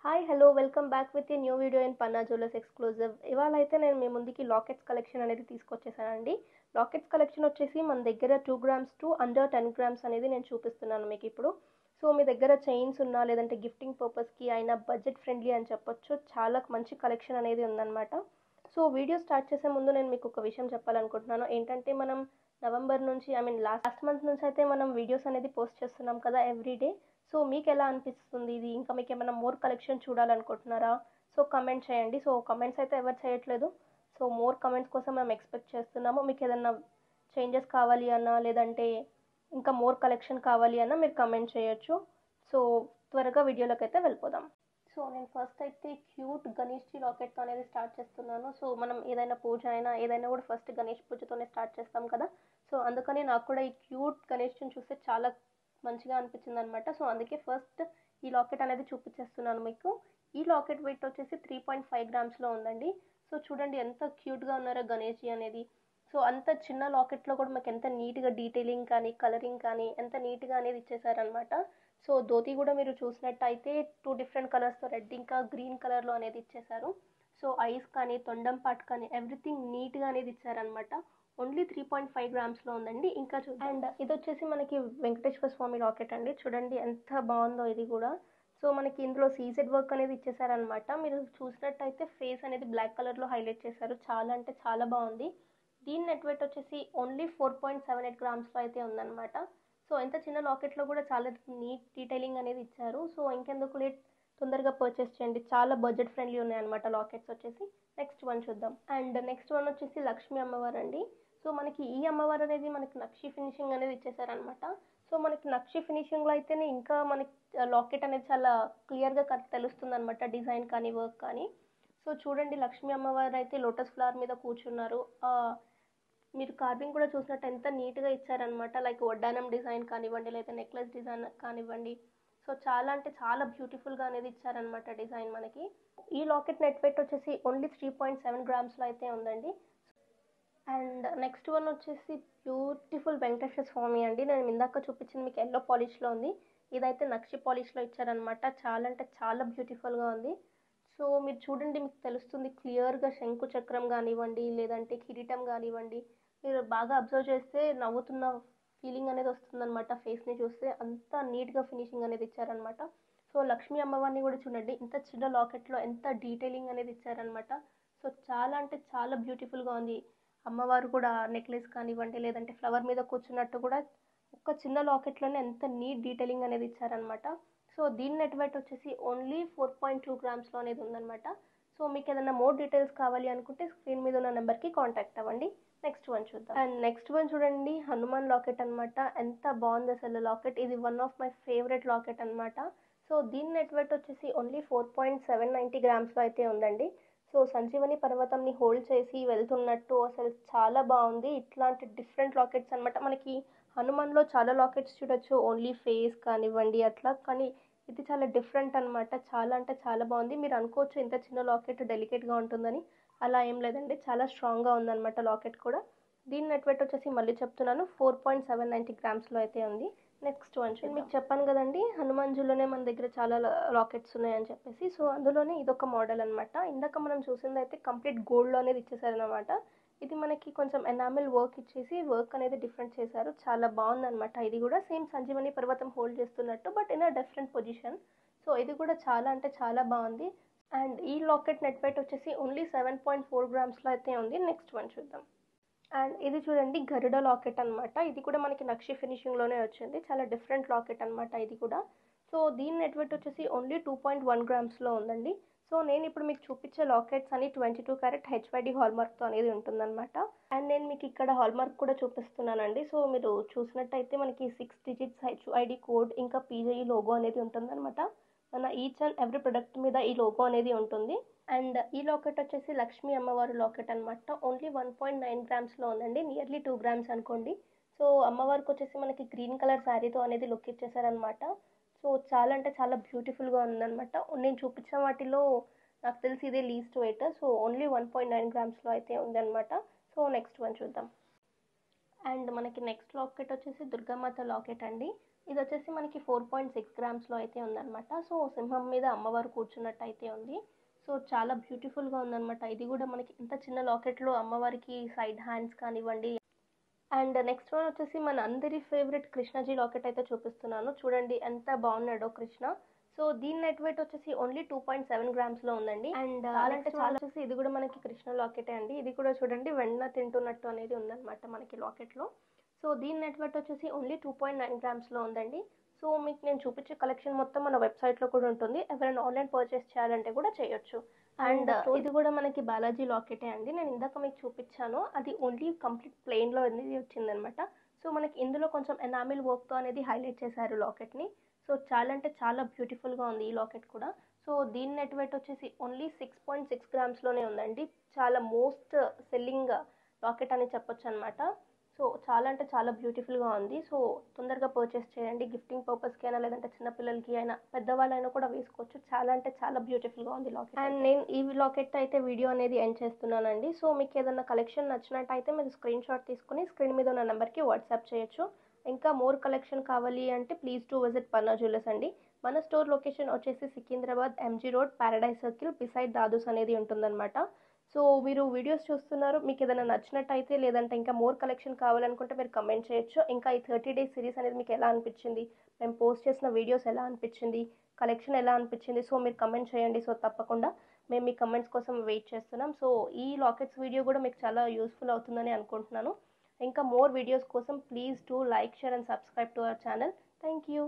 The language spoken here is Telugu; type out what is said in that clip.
Hi hello welcome back with a new video in Panna jewellers exclusive. ఇవాళ అయితే నేను మీ ముందుకి లాకెట్స్ కలెక్షన్ అనేది తీసుకొచ్చేసానండి. లాకెట్స్ కలెక్షన్ వచ్చేసి మన దగ్గర 2 గ్రామ్స్ టు అండర్ 10 గ్రామ్స్ అనేది నేను చూపిస్తున్నాను మీకు ఇప్పుడు. సో మీ దగ్గర చైన్స్ ఉన్నా లేదంటే గిఫ్టింగ్ పర్పస్కి అయినా బడ్జెట్ ఫ్రెండ్లీ అని చెప్పొచ్చు, చాలా మంచి కలెక్షన్ అనేది ఉందన్నమాట. సో వీడియో స్టార్ట్ చేసే ముందు నేను మీకు ఒక విషయం చెప్పాలనుకుంటున్నాను. ఏంటంటే మనం నవంబర్ నుంచి లాస్ట్ మంత్ నుంచి అయితే మనం వీడియోస్ అనేది పోస్ట్ చేస్తున్నాం కదా ఎవ్రీడే. సో మీకు ఎలా అనిపిస్తుంది ఇది? ఇంకా మీకు ఏమైనా మోర్ కలెక్షన్ చూడాలనుకుంటున్నారా? సో కమెంట్ చేయండి. సో కమెంట్స్ అయితే ఎవరు చేయట్లేదు. సో మోర్ కమెంట్స్ కోసం మేము ఎక్స్పెక్ట్ చేస్తున్నాము. మీకు ఏదైనా చేంజెస్ కావాలి అన్నా లేదంటే ఇంకా మోర్ కలెక్షన్ కావాలి అన్నా మీరు కమెంట్ చేయొచ్చు. సో త్వరగా వీడియోలోకి అయితే వెళ్ళిపోదాం. సో నేను ఫస్ట్ అయితే క్యూట్ గణేష్జీ లాకెట్ అనేది స్టార్ట్ చేస్తున్నాను. సో మనం ఏదైనా పూజ అయినా ఏదైనా కూడా ఫస్ట్ గణేష్ పూజతోనే స్టార్ట్ చేస్తాం కదా. సో అందుకని నాకు కూడా ఈ క్యూట్ గణేష్ని చూస్తే చాలా మంచిగా అనిపించింది అనమాట. సో అందుకే ఫస్ట్ ఈ లాకెట్ అనేది చూపించేస్తున్నాను మీకు. ఈ లాకెట్ వెయిట్ వచ్చేసి 3.5 గ్రామ్స్లో ఉందండి. సో చూడండి ఎంత క్యూట్గా ఉన్నారో గణేష్జీ అనేది. సో అంత చిన్న లాకెట్లో కూడా మాకు ఎంత నీట్గా డీటెయిలింగ్ కానీ కలరింగ్ కానీ ఎంత నీట్గా అనేది ఇచ్చేసారనమాట. సో ధోతి కూడా మీరు చూసినట్టయితే 2 డిఫరెంట్ కలర్స్తో రెడ్ ఇంకా గ్రీన్ కలర్లో అనేది ఇచ్చేసారు. సో ఐస్ కానీ తొండం పార్ట్ కానీ ఎవ్రీథింగ్ నీట్గా అనేది ఇచ్చారనమాట. ఓన్లీ 3.5 గ్రామ్స్లో ఉందండి. ఇంకా అండ్ ఇది వచ్చేసి మనకి వెంకటేశ్వర స్వామి లాకెట్ అండి. చూడండి ఎంత బాగుందో ఇది కూడా. సో మనకి ఇందులో సీజెడ్ వర్క్ అనేది ఇచ్చేసారనమాట. మీరు చూసినట్టయితే ఫేస్ అనేది బ్లాక్ కలర్లో హైలైట్ చేశారు. చాలా అంటే చాలా బాగుంది. దీని నెట్ వెయిట్ వచ్చేసి ఓన్లీ 4.78 గ్రామ్స్లో అయితే ఉందన్నమాట. సో ఎంత చిన్న లాకెట్లో కూడా చాలా నీట్ డీటెయిలింగ్ అనేది ఇచ్చారు. సో ఇంకెందుకు లేట్, తొందరగా పర్చేస్ చేయండి. చాలా బడ్జెట్ ఫ్రెండ్లీ ఉన్నాయన్నమాట లాకెట్స్ వచ్చేసి. నెక్స్ట్ వన్ చూద్దాం. అండ్ నెక్స్ట్ వన్ వచ్చేసి లక్ష్మీ అమ్మవారు అండి. సో మనకి ఈ అమ్మవారు అనేది మనకి నక్షి ఫినిషింగ్ అనేది ఇచ్చేసారనమాట. సో మనకి నక్షి ఫినిషింగ్లో అయితేనే ఇంకా మనకి లాకెట్ అనేది చాలా క్లియర్గా తెలుస్తుంది అనమాట, డిజైన్ కానీ వర్క్ కానీ. సో చూడండి లక్ష్మీ అమ్మవారు అయితే లోటస్ ఫ్లవర్ మీద కూర్చున్నారు. మీరు కార్వింగ్ కూడా చూసినట్టు ఎంత నీట్గా ఇచ్చారనమాట. లైక్ వడ్డానం డిజైన్ కానివ్వండి లేదా నెక్లెస్ డిజైన్ కానివ్వండి. సో చాలా అంటే చాలా బ్యూటిఫుల్గా అనేది ఇచ్చారనమాట డిజైన్ మనకి. ఈ లాకెట్ నెట్ వెయిట్ వచ్చేసి ఓన్లీ 3.7 గ్రామ్స్లో అయితే ఉందండి. అండ్ నెక్స్ట్ వన్ వచ్చేసి బ్యూటిఫుల్ వెంకటేశ్వర స్వామి అండి. నేను ఇందాక చూపించింది మీకు ఎల్లో పాలిష్లో ఉంది. ఇదైతే నక్షి పాలిష్లో ఇచ్చారనమాట. చాలా అంటే చాలా బ్యూటిఫుల్గా ఉంది. సో మీరు చూడండి, మీకు తెలుస్తుంది క్లియర్గా శంకు చక్రం కానివ్వండి లేదంటే కిరీటం కానివ్వండి. మీరు బాగా అబ్జర్వ్ చేస్తే నవ్వుతున్న ఫీలింగ్ అనేది వస్తుందన్నమాట ఫేస్ని చూస్తే. అంత నీట్గా ఫినిషింగ్ అనేది ఇచ్చారనమాట. సో లక్ష్మీ అమ్మవారిని కూడా చూడండి, ఇంత చిన్న లాకెట్లో ఎంత డీటెయిలింగ్ అనేది ఇచ్చారనమాట. సో చాలా అంటే చాలా బ్యూటిఫుల్గా ఉంది. అమ్మవారు కూడా నెక్లెస్ కానివ్వండి లేదంటే ఫ్లవర్ మీద కూర్చున్నట్టు కూడా ఒక చిన్న లాకెట్లోనే ఎంత నీట్ డీటెయిలింగ్ అనేది ఇచ్చారనమాట. సో దీని నెట్ వెయిట్ వచ్చేసి ఓన్లీ 4.2 గ్రామ్స్లో అనేది ఉందన్నమాట. సో మీకు ఏదైనా మోర్ డీటెయిల్స్ కావాలి అనుకుంటే స్క్రీన్ మీద ఉన్న నెంబర్కి కాంటాక్ట్ అవ్వండి. నెక్స్ట్ వన్ చూద్దాం. అండ్ నెక్స్ట్ వన్ చూడండి, హనుమాన్ లాకెట్ అనమాట. ఎంత బాగుంది అసలు లాకెట్. ఇది one of my favourite locket అనమాట. సో దీని నెట్ వెయిట్ వచ్చేసి ఓన్లీ 4.790 గ్రామ్స్లో అయితే ఉందండి. సో సంజీవని పర్వతంని హోల్డ్ చేసి వెళ్తున్నట్టు అసలు చాలా బాగుంది. ఇట్లాంటి డిఫరెంట్ లాకెట్స్ అనమాట. మనకి హనుమాన్లో చాలా లాకెట్స్ చూడొచ్చు, ఓన్లీ ఫేస్ కానివ్వండి అట్లా. కానీ ఇది చాలా డిఫరెంట్ అనమాట. చాలా అంటే చాలా బాగుంది. మీరు అనుకోవచ్చు ఇంత చిన్న లాకెట్ డెలికేట్గా ఉంటుందని. అలా ఏం లేదండి, చాలా స్ట్రాంగ్గా ఉందన్నమాట లాకెట్ కూడా. దీని నెట్ వెయిట్ వచ్చేసి మళ్ళీ చెప్తున్నాను 4.790 గ్రామ్స్లో అయితే ఉంది. నెక్స్ట్ వన్ చూద్దాం. మీకు చెప్పాను కదండి హనుమాన్జీలోనే మన దగ్గర చాలా లాకెట్స్ ఉన్నాయని చెప్పేసి. సో అందులోనే ఇదొక మోడల్ అనమాట. ఇందాక మనం చూసింది అయితే కంప్లీట్ గోల్డ్లో అనేది ఇచ్చేసారనమాట. ఇది మనకి కొంచెం ఎనామిల్ వర్క్ ఇచ్చేసి వర్క్ అనేది డిఫరెంట్ చేశారు. చాలా బాగుందనమాట. ఇది కూడా సేమ్ సంజీవని పర్వతం హోల్డ్ చేస్తున్నట్టు but in a different position. So ఇది కూడా చాలా అంటే చాలా బాగుంది. అండ్ ఈ లాకెట్ నెట్ వెయిట్ వచ్చేసి ఓన్లీ 7.4 గ్రామ్స్లో అయితే ఉంది. నెక్స్ట్ వన్ చూద్దాం. అండ్ ఇది చూడండి గరుడ లాకెట్ అనమాట. ఇది కూడా మనకి నక్షి ఫినిషింగ్లోనే వచ్చింది. చాలా డిఫరెంట్ లాకెట్ అనమాట ఇది కూడా. సో దీని నెట్ వెయిట్ వచ్చేసి ఓన్లీ 2.1 గ్రామ్స్లో ఉందండి. సో నేను ఇప్పుడు మీకు చూపించే లాకెట్స్ అని 22 క్యారెట్ హెచ్వైడి హాల్మార్క్తో అనేది ఉంటుందన్నమాట. అండ్ నేను మీకు ఇక్కడ హాల్మార్క్ కూడా చూపిస్తున్నానండి. సో మీరు చూసినట్టయితే మనకి 6 డిజిట్స్ హెచ్ఐడి కోడ్ ఇంకా పీజేఈ లోగో అనేది ఉంటుందన్నమాట. మన ఈచ్ అండ్ ఎవ్రీ ప్రొడక్ట్ మీద ఈ లోగో అనేది ఉంటుంది. అండ్ ఈ లాకెట్ వచ్చేసి లక్ష్మీ అమ్మవారు లాకెట్ అనమాట. ఓన్లీ 1.9 గ్రామ్స్లో ఉందండి. నియర్లీ 2 గ్రామ్స్ అనుకోండి. సో అమ్మవారికి వచ్చేసి మనకి గ్రీన్ కలర్ శారీతో అనేది లుక్ ఇచ్చేసారనమాట. సో చాలా అంటే చాలా బ్యూటిఫుల్గా ఉందన్నమాట. నేను చూపించిన వాటిలో నాకు తెలిసి ఇదే లీస్ట్ వెయిట్. సో ఓన్లీ 1.9 గ్రామ్స్లో అయితే ఉందన్నమాట. సో నెక్స్ట్ వన్ చూద్దాం. అండ్ మనకి నెక్స్ట్ లాకెట్ వచ్చేసి దుర్గామాత లాకెట్ అండి. ఇది వచ్చేసి మనకి 4.6 గ్రామ్స్లో అయితే ఉందన్నమాట. సో సింహం మీద అమ్మవారు కూర్చున్నట్టు అయితే ఉంది. సో చాలా బ్యూటిఫుల్గా ఉందన్నమాట. ఇది కూడా మనకి ఇంత చిన్న లాకెట్లో అమ్మవారికి సైడ్ హ్యాండ్స్ కానివ్వండి. అండ్ నెక్స్ట్ వన్ వచ్చేసి మన అందరి ఫేవరెట్ కృష్ణజీ లాకెట్ అయితే చూపిస్తున్నాను. చూడండి ఎంత బాగున్నాడో కృష్ణ. సో దీని నెట్ వెయిట్ వచ్చేసి ఓన్లీ 2.7 గ్రామ్స్లో ఉందండి. అండ్ చాలా అంటే చాలా వచ్చేసి ఇది కూడా మనకి కృష్ణ లాకెటే అండి. ఇది కూడా చూడండి వెన్న తింటున్నట్టు అనేది ఉందన్నమాట మనకి లాకెట్లో. సో దీని నెట్ వెయిట్ వచ్చేసి ఓన్లీ 2.9 గ్రామ్స్లో ఉందండి. సో మీకు నేను చూపించే కలెక్షన్ మొత్తం మన వెబ్సైట్లో కూడా ఉంటుంది. ఎవరైనా ఆన్లైన్ పర్చేస్ చేయాలంటే కూడా చేయొచ్చు. అండ్ ఇది కూడా మనకి బాలాజీ లాకెటే అండి. నేను ఇందాక మీకు చూపించాను, అది ఓన్లీ కంప్లీట్ ప్లెయిన్లో అనేది వచ్చిందనమాట. సో మనకి ఇందులో కొంచెం ఎనామిల్ వర్క్తో అనేది హైలైట్ చేశారు లాకెట్ని. సో చాలా అంటే చాలా బ్యూటిఫుల్గా ఉంది ఈ లాకెట్ కూడా. సో దీని నెట్ వెయిట్ వచ్చేసి ఓన్లీ 6.6 గ్రామ్స్లోనే ఉందండి. చాలా మోస్ట్ సెల్లింగ్ లాకెట్ అని చెప్పొచ్చు అనమాట. సో చాలా అంటే చాలా బ్యూటిఫుల్గా ఉంది. సో తొందరగా పర్చేస్ చేయండి. గిఫ్టింగ్ పర్పస్కి అయినా లేదంటే చిన్నపిల్లలకి అయినా పెద్దవాళ్ళైనా కూడా వేసుకోవచ్చు. చాలా అంటే చాలా బ్యూటిఫుల్గా ఉంది లాకెట్. అండ్ నేను ఈ లాకెట్ అయితే వీడియో అనేది ఎండ్ చేస్తున్నానండి. సో మీకు ఏదైనా కలెక్షన్ నచ్చినట్టయితే మీరు స్క్రీన్ షాట్ తీసుకుని స్క్రీన్ మీద ఉన్న నెంబర్కి వాట్సాప్ చేయొచ్చు. ఇంకా మోర్ కలెక్షన్ కావాలి అంటే please to visit Panna jewellers అండి. మన స్టోర్ లొకేషన్ వచ్చేసి Secunderabad MG road paradise circle beside Dadus అనేది ఉంటుందన్నమాట. సో మీరు వీడియోస్ చూస్తున్నారు, మీకు ఏదైనా నచ్చినట్టయితే లేదంటే ఇంకా మోర్ కలెక్షన్ కావాలనుకుంటే మీరు కమెంట్ చేయొచ్చు. ఇంకా ఈ 30 డేస్ సిరీస్ అనేది మీకు ఎలా అనిపించింది, మేము పోస్ట్ చేసిన వీడియోస్ ఎలా అనిపించింది, కలెక్షన్ ఎలా అనిపించింది, సో మీరు కమెంట్ చేయండి. సో తప్పకుండా మేము మీ కమెంట్స్ కోసం వెయిట్ చేస్తున్నాం. సో ఈ లాకెట్స్ వీడియో కూడా మీకు చాలా యూస్ఫుల్ అవుతుందని అనుకుంటున్నాను. ఇంకా మోర్ వీడియోస్ కోసం please do like, share and subscribe to our channel. Thank you.